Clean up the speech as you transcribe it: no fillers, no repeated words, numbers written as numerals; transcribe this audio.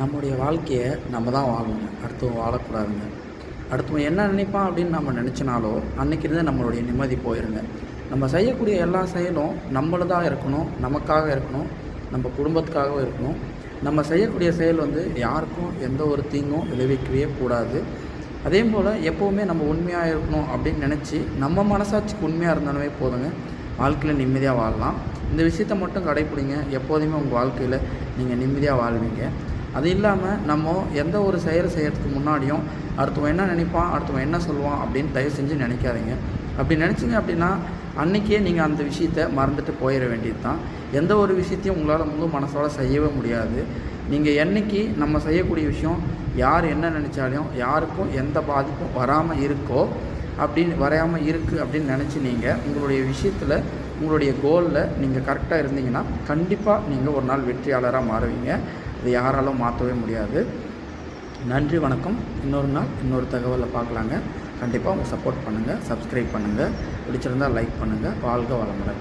நம்முடைய வாழ்க்கையை நம்ம தான் வாழணுங்க, அடுத்தவன் வாழக்கூடாதுங்க. அடுத்தவன் என்ன நினைப்பான் அப்படின்னு நம்ம நினச்சினாலோ அன்றைக்கிருந்து நம்மளுடைய நிம்மதி போயிருங்க. நம்ம செய்யக்கூடிய எல்லா செயலும் நம்மளதாக இருக்கணும், நமக்காக இருக்கணும், நம்ம குடும்பத்துக்காகவும் இருக்கணும். நம்ம செய்யக்கூடிய செயல் யாருக்கும் எந்த ஒரு தீங்கும் விளைவிக்கவே கூடாது. அதே போல் எப்போவுமே நம்ம உண்மையாக இருக்கணும் அப்படின்னு நினச்சி நம்ம மனசாட்சிக்கு உண்மையாக இருந்தாலுமே போதுங்க, வாழ்க்கையில் நிம்மதியாக வாழலாம். இந்த விஷயத்தை மட்டும் கடைப்பிடிங்க, எப்போதுமே உங்கள் வாழ்க்கையில் நீங்கள் நிம்மதியாக வாழ்வீங்க. அது இல்லாமல் நம்ம எந்த ஒரு செயல் செய்கிறதுக்கு முன்னாடியும் அடுத்தவன் என்ன நினைப்பான், அடுத்தவன் என்ன சொல்லுவான் அப்படின்னு தயவு செஞ்சு நினைக்காதீங்க. அப்படி நினச்சிங்க அப்படின்னா அன்றைக்கே நீங்கள் அந்த விஷயத்தை மறந்துட்டு போயிட வேண்டியது தான். எந்த ஒரு விஷயத்தையும் உங்களால் முழு மனசோட செய்யவே முடியாது. நீங்கள் என்றைக்கு நம்ம செய்யக்கூடிய விஷயம் யார் என்ன நினச்சாலும் யாருக்கும் எந்த பாதிப்பும் வராமல் இருக்கோ வராமல் இருக்குது அப்படின்னு நினச்சி நீங்கள் உங்களுடைய விஷயத்தில் உங்களுடைய கோலில் நீங்கள் கரெக்டாக இருந்தீங்கன்னா கண்டிப்பாக நீங்கள் ஒரு நாள் வெற்றியாளராக மாறுவீங்க. அது யாராலும் மாற்றவே முடியாது. நன்றி, வணக்கம். இன்னொரு நாள் இன்னொரு தகவலை பார்க்கலாங்க. கண்டிப்பாக உங்கள் சப்போர்ட் பண்ணுங்கள், சப்ஸ்கிரைப் பண்ணுங்கள், பிடிச்சிருந்தால் லைக் பண்ணுங்கள். வாழ்க வளமுடன்.